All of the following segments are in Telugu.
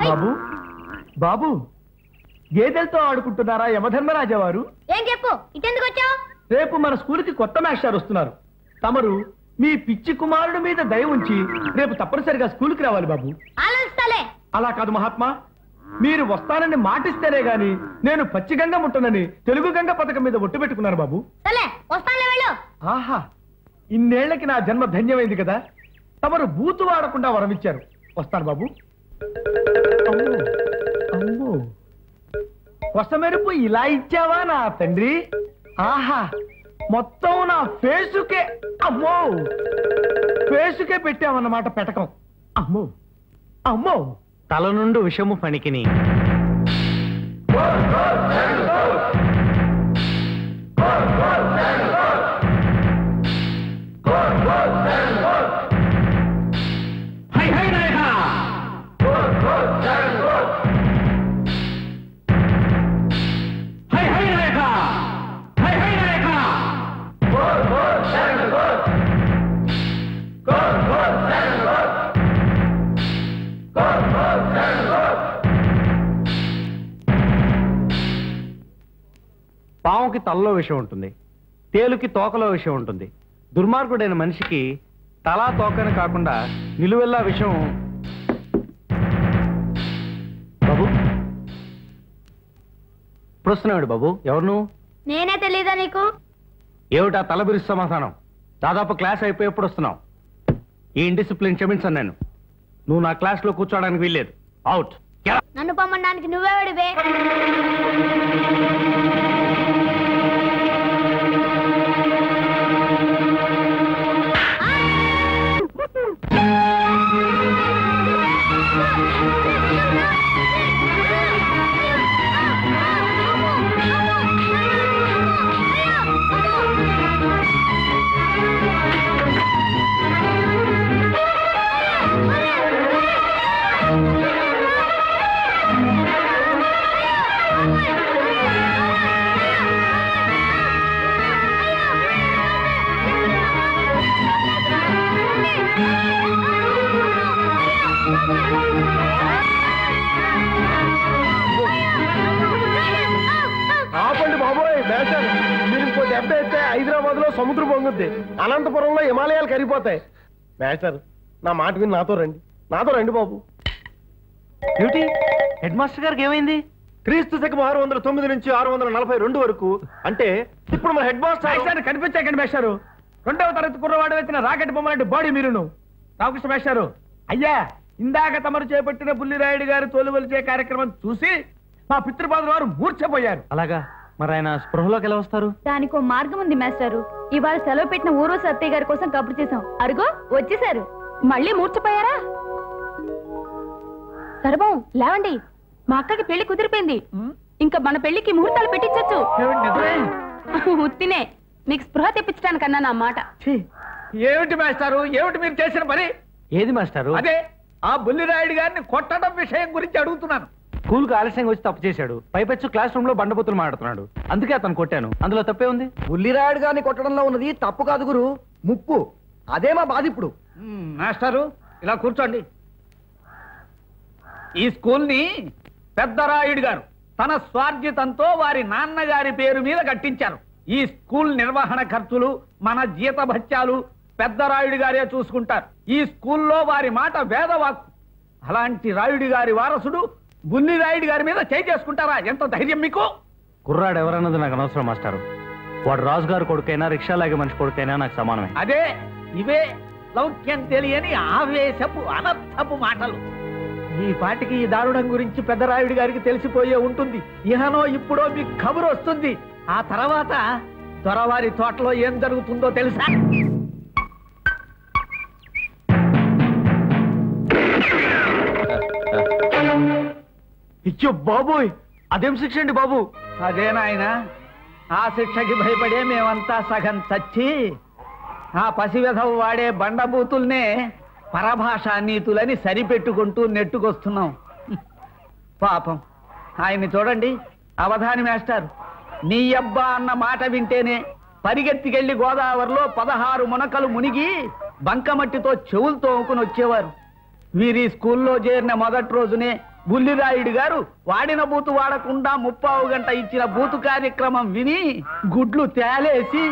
బాబు బాబు గేదెలతో ఆడుకుంటున్నారా యమధర్మరాజా వారు? ఏం చెప్పు, ఇటెందుకు వచ్చావు? రేపు మన స్కూల్కి కొత్త మాస్టర్ వస్తున్నారు. తమరు మీ పిచ్చి కుమారుడి మీద దయ ఉంచి రేపు తప్పనిసరిగా స్కూల్కి రావాలి బాబు. ఆలోచిస్తాలే. అలా కాదు మహాత్మా, మీరు వస్తానని మాటిస్తేనే గాని నేను పచ్చిగంగ ముట్టనని తెలుగు గంగ పథకం మీద ఒట్టు పెట్టుకున్నాను బాబు. ఆహా, ఇన్నేళ్లకి నా జన్మ ధన్యమైంది కదా. తమరు బూతు వాడకుండా వరమిచ్చారు. వస్తాను బాబు. అమ్మో అమ్మో, కొసమెరుపు ఇలా ఇచ్చావా నా తండ్రి? ఆహా, మొత్తం నా ఫేసుకే, అమ్మో ఫేసుకే పెట్టావన్నమాట పెటకం. అమ్మో అమ్మో, తల నుండి విషము పనికిని. పావుకి తలలో విషయం ఉంటుంది, తేలుకి తోకలో విషయం ఉంటుంది. దుర్మార్గుడైన మనిషికి తలా తోకని కాకుండా నిలువెల్లా విషయం. బాబు ఇప్పుడు వస్తున్నాడు బాబు. ఎవరు నువ్వు? నేనే తెలీదా నీకు? ఏమిటా తలబిరి సమాధానం? దాదాపు క్లాస్ అయిపోయి ఎప్పుడు వస్తున్నావు? ఈ ఇండిసిప్లిన్ క్షమించాను నేను. నువ్వు నా క్లాస్ లో కూర్చోడానికి వీల్లేదు. అవుట్. నన్ను పొమ్మడానికి నువ్వెవడివే? ఆపండి బాబోయ్, మేస్టర్ మీరు ఇంకో దెబ్బ అయితే హైదరాబాద్ లో సముద్రం పొంగుద్ది, అనంతపురంలో హిమాలయాలు కరిగిపోతాయి. మేస్టర్ నా మాట విని నాతో రండి బాబు. ఏమిటి హెడ్ మాస్టర్ గారికి ఏమైంది? క్రీస్తు శకం 609 నుంచి 642 వరకు, అంటే ఇప్పుడు మన హెడ్ మాస్టర్ కనిపించాకండి మేస్టారు. 2వ తరగతి కుర్రవాడు వచ్చిన రాకెట్ బొమ్మలాంటి బాడీ మీరును. రామకృష్ణ మేస్టారు, అయ్యా ఇందాక తమరు చేపట్టిన బుల్లిరాయుడు గారి తోలువలిచే కార్యక్రమం చూసి మా పితృపాదుల వారు మూర్ఛపోయారు. అలాగా, మరి ఆయన స్పృహలోకి ఎలా వస్తారు? దానికో మార్గం ఉంది మాస్టారు. ఇవాళ సెలవు పెట్టిన ఊరు సత్తయ్య గారి కోసం కబురు చేశాం. అరుగో వచ్చేసారు. మళ్ళీ మూర్ఛపోయారా? సర్వం లేవండి, మా అక్కకి పెళ్లి కుదిరిపోయింది. ఇంకా మన పెళ్లికి ముహూర్తాలు పెట్టించచ్చు. ఉత్తినే మీకు స్పృహ తెప్పించడానికన్నా నా మాట. ఏమిటి మాస్టారు, ఏమిటి మీరు చేసిన పని? ఏది మాస్టారు? అదే ఆ బుల్లిరాయుడు గారిని కొట్టడం విషయం గురించి అడుగుతున్నాను. స్కూల్ కు ఆలస్యంగా వచ్చి తప్పు చేశాడు. పైపెచ్చు క్లాస్ రూమ్ లో బండబూతులు మాడుతున్నాడు. అందుకే అతను కొట్టాను. అందులో తప్పే ఉంది? బుల్లిరాయుడు గారిని కొట్టడంలో ఉన్నది తప్పు కాదు గురు, ముప్పు. అదే మా బాధ ఇప్పుడు. మాస్టారు ఇలా కూర్చోండి. ఈ స్కూల్ ని పెద్దరాయుడు గారు తన స్వార్జితంతో వారి నాన్నగారి పేరు మీద కట్టించారు. ఈ స్కూల్ నిర్వహణ ఖర్చులు, మన జీతభత్యాలు పెద్దరాయుడు గారే చూసుకుంటారు. ఈ స్కూల్లో వారి మాట వేదవాక్కు. అలాంటి రాయుడి గారి వారసుడు బుల్లిరాయుడు గారి మీద చేయి చేసుకుంటారా? ఎంత ధైర్యం మీకు? కుర్రాడు ఎవరన్నది నాకు అనవసరం మాస్టారు. వాడు రాజుగారు కొడుకైనా, రిక్షాలాగే మనిషి కొడుకైనా నాకు సమానమే. అదే ఇవే లౌక్యం తెలియని ఆవేశపు అనర్థపు మాటలు. ఈ పాటికి ఈ దారుణం గురించి పెద్దరాయుడి గారికి తెలిసిపోయే ఉంటుంది. ఇహనో ఇప్పుడో మీకు కబురు వస్తుంది. ఆ తర్వాత దొరవారి తోటలో ఏం జరుగుతుందో తెలుసా? ఇచ్చో బాబోయ్, అదేం శిక్ష అండి బాబు? అదేనాయన, ఆ శిక్షకి భయపడే మేమంతా సగం చచ్చి ఆ పసివెధవు వాడే బండబూతుల్నే పరభాషా నీతులని సరిపెట్టుకుంటూ నెట్టుకొస్తున్నాం. పాపం ఆయన్ని చూడండి. అవధాని మాస్టర్, నీ అబ్బా అన్న మాట వింటేనే పరిగెత్తికెళ్లి గోదావరిలో 16 మునకలు మునిగి బంకమట్టితో చెవులు తోముకుని వచ్చేవారు. వీరి స్కూల్లో చేరిన మొదటి రోజునే బుల్లిరాయుడు గారు వాడిన బూతు వాడకుండా 30 గంట ఇచ్చిన బూతు కార్యక్రమం విని గుడ్లు తేలేసి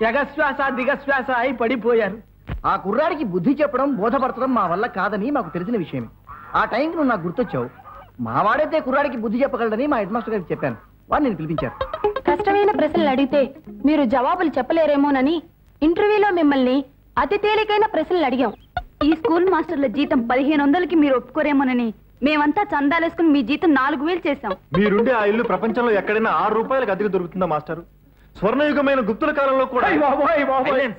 ఎగశ్వాస దిగశ్వాస అయి పడిపోయారు. ఆ కుర్రాడికి బుద్ధి చెప్పడం బోధపరచడం మా వల్ల కాదని మాకు తెలిసిన విషయమే. ఆ టైంకి నువ్వు నాకు గుర్తొచ్చావు. మా వాడైతే కుర్రాడికి బుద్ధి చెప్పగలడని మా హెడ్ మాస్టర్ గారికి చెప్పాను. వాడు నేను పిలిపించారు. కష్టమైన ప్రశ్నలు అడిగితే మీరు జవాబులు చెప్పలేరేమోనని ఇంటర్వ్యూలో మిమ్మల్ని అతి తేలికైన ప్రశ్నలు అడిగాం. ఈ స్కూల్ మాస్టర్ల జీతం 1500కి మీరు ఒప్పుకోరేమోనని మేమంతా చందాలేసుకుని మీ జీతం 4000 చేశాం. మీరుండే ఆ ఇల్లు ప్రపంచంలో ఎక్కడైనా 6 రూపాయలకు అద్దెకు దొరుకుతుందా మాస్టారు? స్వర్ణయుగమైన గుప్తుల కాలంలో కూడా Silence.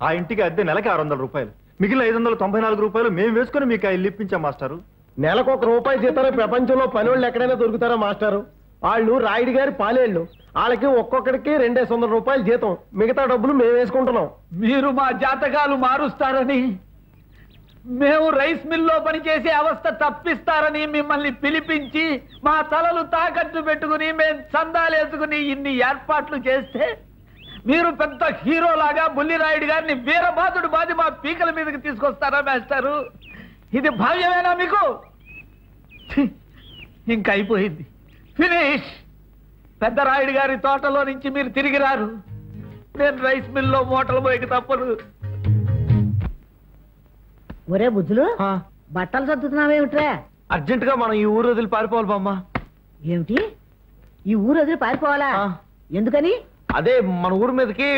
ఆ ఇంటికి అద్దె నెలకి 600 రూపాయలు. మిగిలిన 594 రూపాయలు మేము వేసుకుని మీకు ఆ ఇల్లు ఇప్పించాం మాస్టారు. నెలకు ₹1 జీతాలు ప్రపంచంలో పనోళ్ళు ఎక్కడైనా దొరుకుతారా మాస్టారు? వాళ్ళు రాయుడు గారి పాలేళ్ళు. వాళ్ళకి ఒక్కొక్కడికి 200 రూపాయలు జీతం. మిగతా డబ్బులు మేము వేసుకుంటున్నాం. మీరు మా జాతకాలు మారుస్తారని, మేము రైస్ మిల్లో పనిచేసే అవస్థ తప్పిస్తారని మిమ్మల్ని పిలిపించి మా తలలు తాకట్టు పెట్టుకుని మేము చందాలేసుకుని ఇన్ని ఏర్పాట్లు చేస్తే మీరు పెద్ద హీరోలాగా బుల్లిరాయుడు గారిని వీరబాదుడు బాది మా పీకల మీదకి తీసుకొస్తారా మాస్టారు? ఇది భావ్యమేనా మీకు? ఇంకా అయిపోయింది. ఫినిష్. పెద్ద రాయుడు గారి తోటలో నుంచి మీరు తిరిగి రారు. నేను రైస్ మిల్లో మూటలు పోయికి తప్పదు. ఒరే బుద్ధులు, బట్టలు సర్దుతున్నావేమిట్రా? అర్జెంట్ గా మనం ఈ ఊరు వదిలి పారిపోవాలి బామ్మ. ఏమిటి, ఈ ఊరు వదిలి పారిపోవాలా? ఎందుకని? అదే మన ఊరు మీదకి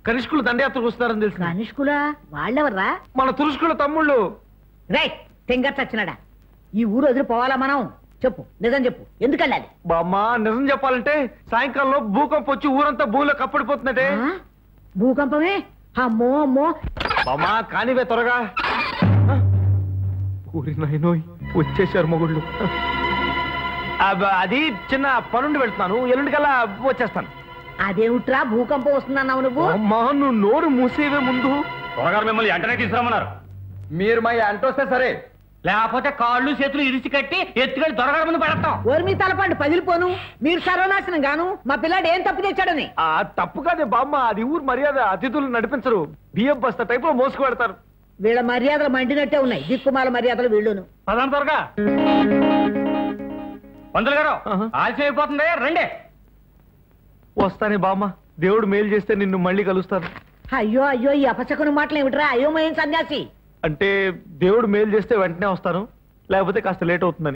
కనిష్కులు దండయాత్రకు వస్తున్నారని తెలుసు. కనిష్కులా? వాళ్ళెవర్రా? మన తురుష్కుల తమ్ముళ్ళు. రైట్, తెంగ చచ్చినాడా. ఈ ఊరు వదిలి పోవాలా మనం? చెప్పు, నిజం చెప్పు, ఎందుకు వెళ్ళాలి? బామ్మ నిజం చెప్పాలంటే సాయంకాలంలో భూకంపం వచ్చి ఊరంతా భూమిలో కప్పడిపోతున్నదే. భూకంపమే? అమ్మో అమ్మో. బామ్మ కానివే త్వరగా. ఊరి నాయనోయ్ వచ్చేసారు మొగుళ్ళు. అది చిన్న పనుండి వెళ్తున్నాను. ఎల్లుండికల్లా వచ్చేస్తాను. అదేమిట్రా భూకంపం వస్తుందన్నావు నువ్వు? అమ్మా నువ్వు నోరు మూసేవే ముందు. త్వరగారు మిమ్మల్ని వెంటనే తీసుకురమ్మన్నారు. మీరు మా అంటొస్తే సరే, లేకపోతే కాళ్ళు చేతులు ఇరిచి కట్టి ఎత్తుకెళ్ళి దొరగారు ముందు పెడతాం. ఓరి మీ తలపండి పగిలిపోను. మీరు సర్వనాశనం గాను. మా పిల్లాడు ఏం తప్పు చేశాడని? తప్పు కాదే బామ్మ, అది ఊరు మర్యాద. అతిథులు నడిపించరు. బియ్యం బస్తా టైప్ లో మోసుకు పెడతారు. వీళ్ళ మర్యాదలు మండినట్టే ఉన్నాయి. దిక్కుమాల మర్యాదలు వీళ్ళును. పదాం త్వరగా. పంతులు గారు ఆలస్యం అయిపోతుంది, రండి. వస్తానే బామ్మ. దేవుడు మేలు చేస్తే నిన్ను మళ్ళీ కలుస్తాను. అయ్యో అయ్యో, ఈ అపశకుని మాటలు ఏమిట్రా? అయోమయం సన్యాసి. అంటే దేవుడు మేలు చేస్తే వెంటనే వస్తాను, లేకపోతే కాస్త లేట్ అవుతుందని.